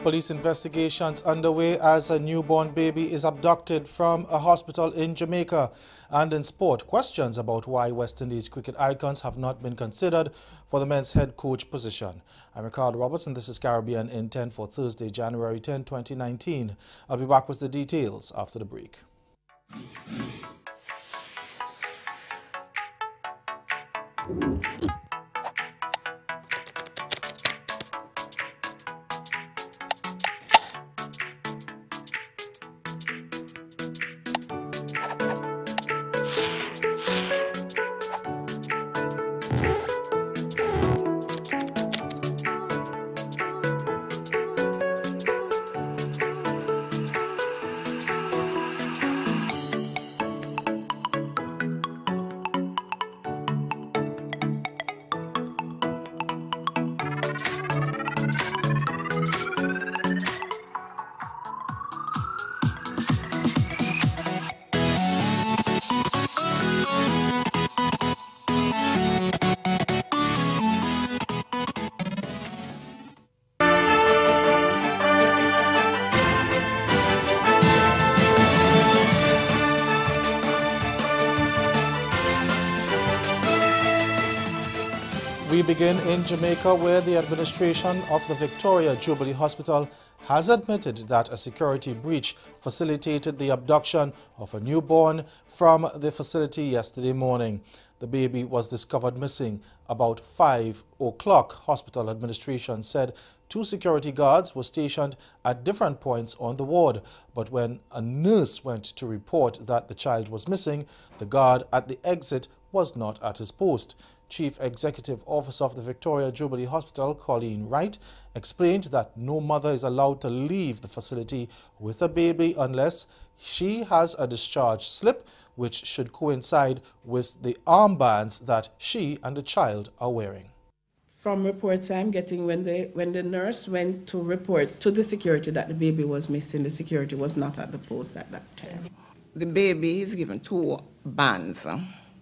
Police investigations underway as a newborn baby is abducted from a hospital in Jamaica. And in sport, questions about why West Indies cricket icons have not been considered for the men's head coach position. I'm Ricardo Roberts and this is Caribbean in 10 for Thursday, January 10, 2019. I'll be back with the details after the break. We begin in Jamaica, where the administration of the Victoria Jubilee Hospital has admitted that a security breach facilitated the abduction of a newborn from the facility yesterday morning. The baby was discovered missing about 5 o'clock. Hospital administration said 2 security guards were stationed at different points on the ward, but when a nurse went to report that the child was missing, the guard at the exit was not at his post. Chief Executive Officer of the Victoria Jubilee Hospital, Colleen Wright, explained that no mother is allowed to leave the facility with a baby unless she has a discharge slip, which should coincide with the armbands that she and the child are wearing. From reports I'm getting, when the nurse went to report to the security that the baby was missing, the security was not at the post at that time. The baby is given 2 bands.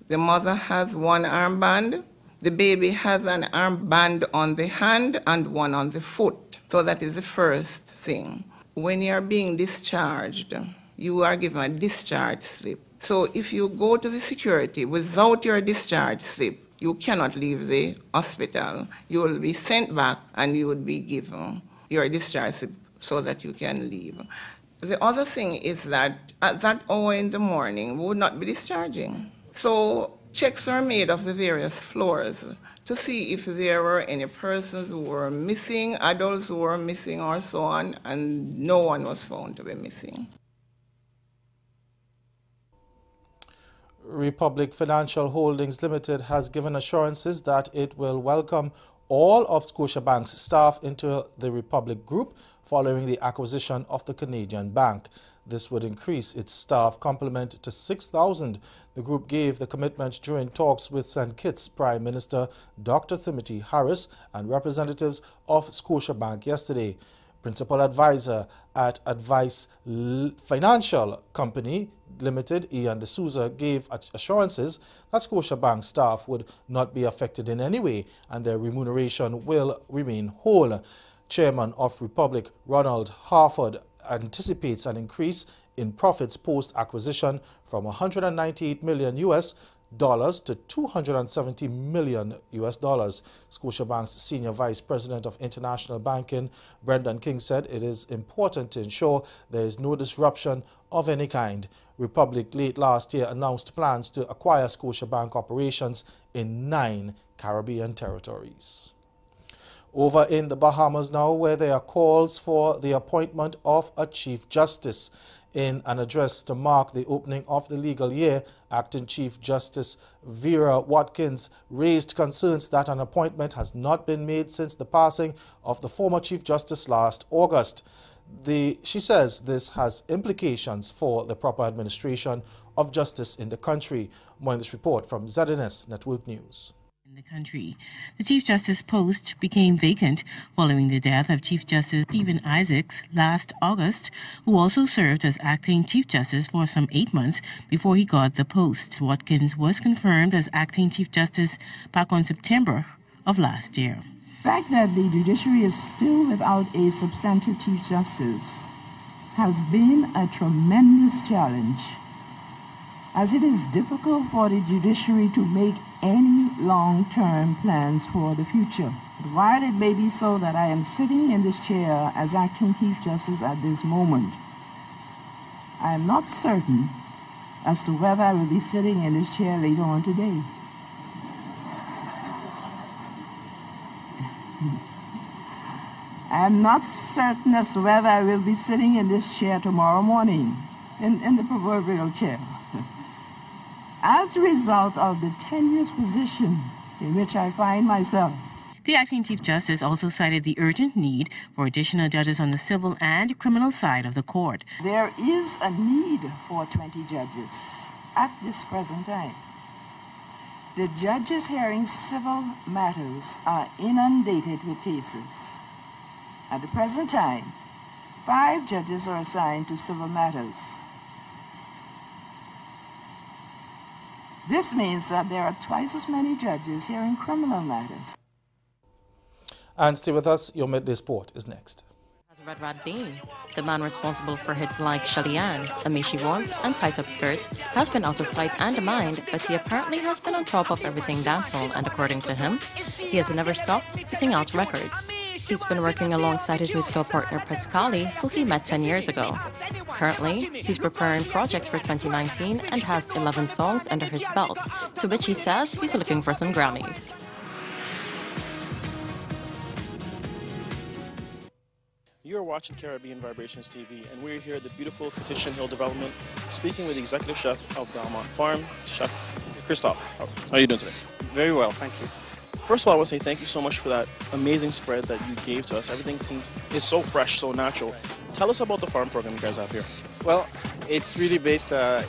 The mother has 1 armband. The baby has an armband on the hand and 1 on the foot. So that is the first thing. When you are being discharged, you are given a discharge slip. So if you go to the security without your discharge slip, you cannot leave the hospital. You will be sent back and you would be given your discharge slip so that you can leave. The other thing is that at that hour in the morning, we would not be discharging. So checks are made of the various floors to see if there were any persons who were missing, adults who were missing or so on, and no one was found to be missing. Republic Financial Holdings Limited has given assurances that it will welcome all of Scotiabank's staff into the Republic Group following the acquisition of the Canadian Bank. This would increase its staff complement to 6,000. The group gave the commitment during talks with St. Kitts Prime Minister Dr. Timothy Harris and representatives of Scotiabank yesterday. Principal advisor at Advice Financial Company Limited, Ian D'Souza, gave assurances that Scotiabank staff would not be affected in any way and their remuneration will remain whole. Chairman of Republic, Ronald Harford, anticipates an increase in profits post-acquisition from $198 million to $270 million. Scotiabank's Senior Vice President of International Banking, Brendan King, said it is important to ensure there is no disruption of any kind. Republic late last year announced plans to acquire Scotiabank operations in 9 Caribbean territories. Over in the Bahamas now, where there are calls for the appointment of a Chief Justice. In an address to mark the opening of the legal year, Acting Chief Justice Vera Watkins raised concerns that an appointment has not been made since the passing of the former Chief Justice last August. She says this has implications for the proper administration of justice in the country. More in this report from ZNS Network News. In the country, the Chief Justice post became vacant following the death of Chief Justice Stephen Isaacs last August, who also served as acting Chief Justice for some 8 months before he got the post. Watkins was confirmed as acting Chief Justice back on September of last year. The fact that the judiciary is still without a substantive Chief Justice has been a tremendous challenge, as it is difficult for the judiciary to make any long-term plans for the future. But while it may be so that I am sitting in this chair as acting Chief Justice at this moment, I am not certain as to whether I will be sitting in this chair later on today. I am not certain as to whether I will be sitting in this chair tomorrow morning, in the proverbial chair, as the result of the tenuous position in which I find myself. The acting Chief Justice also cited the urgent need for additional judges on the civil and criminal side of the court. There is a need for 20 judges at this present time. The judges hearing civil matters are inundated with cases. At the present time, 5 judges are assigned to civil matters. This means that there are twice as many judges hearing criminal matters. And stay with us, your Midday Sport is next. Red Rat Dean, the man responsible for hits like Shelly-Ann, A Me She Want, and Tight Up Skirt, has been out of sight and mind, but he apparently has been on top of everything dancehall, and according to him, he has never stopped putting out records. He's been working alongside his musical partner Pascali, who he met 10 years ago. Currently, he's preparing projects for 2019 and has 11 songs under his belt, to which he says he's looking for some Grammys. You're watching Caribbean Vibrations TV, and we're here at the beautiful Petition Hill development, speaking with the executive chef of Belmont Farm, Chef Christophe. How are you doing today? Very well, thank you. First of all, I want to say thank you so much for that amazing spread that you gave to us. Everything is so fresh, so natural. Tell us about the farm program you guys have here. Well, it's really based on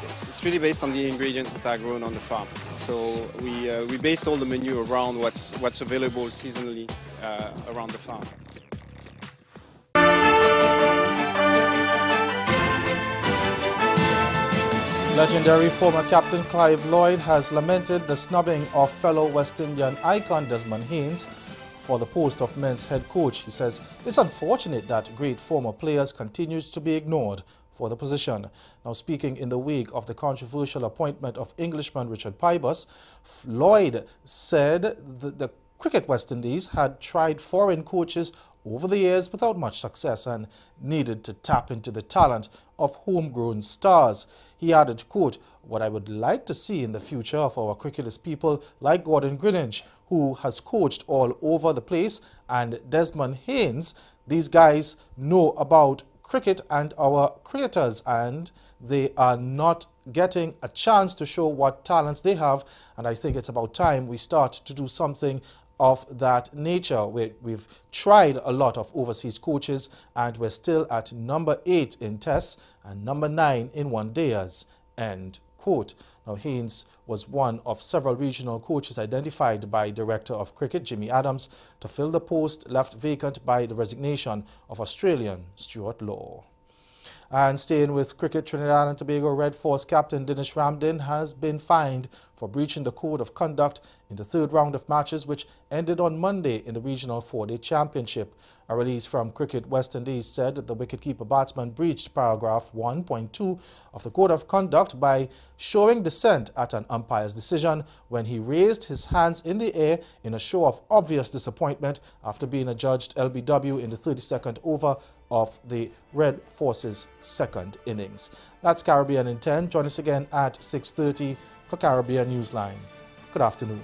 the ingredients that are grown on the farm. So we base all the menu around what's available seasonally around the farm. Legendary former captain Clive Lloyd has lamented the snubbing of fellow West Indian icon Desmond Haynes for the post of men's head coach. He says it's unfortunate that great former players continues to be ignored for the position. Now, speaking in the wake of the controversial appointment of Englishman Richard Pybus, Lloyd said the Cricket West Indies had tried foreign coaches over the years without much success and needed to tap into the talent of homegrown stars. He added, quote, "What I would like to see in the future of our cricket is people like Gordon Greenidge, who has coached all over the place, and Desmond Haynes. These guys know about cricket and our cricketers, and they are not getting a chance to show what talents they have, and I think it's about time we start to do something of that nature. We've tried a lot of overseas coaches, and we're still at number 8 in tests and number 9 in one-dayers," end quote. Now, Haynes was one of several regional coaches identified by Director of Cricket Jimmy Adams to fill the post left vacant by the resignation of Australian Stuart Law. And staying with cricket, Trinidad and Tobago Red Force captain Dinesh Ramdin has been fined for breaching the code of conduct in the third round of matches, which ended on Monday in the regional 4-day championship. A release from Cricket West Indies said that the wicketkeeper batsman breached paragraph 1.2 of the code of conduct by showing dissent at an umpire's decision when he raised his hands in the air in a show of obvious disappointment after being adjudged LBW in the 32nd over of the Red Force's second innings. That's Caribbean in 10. Join us again at 6:30 for Caribbean Newsline. Good afternoon.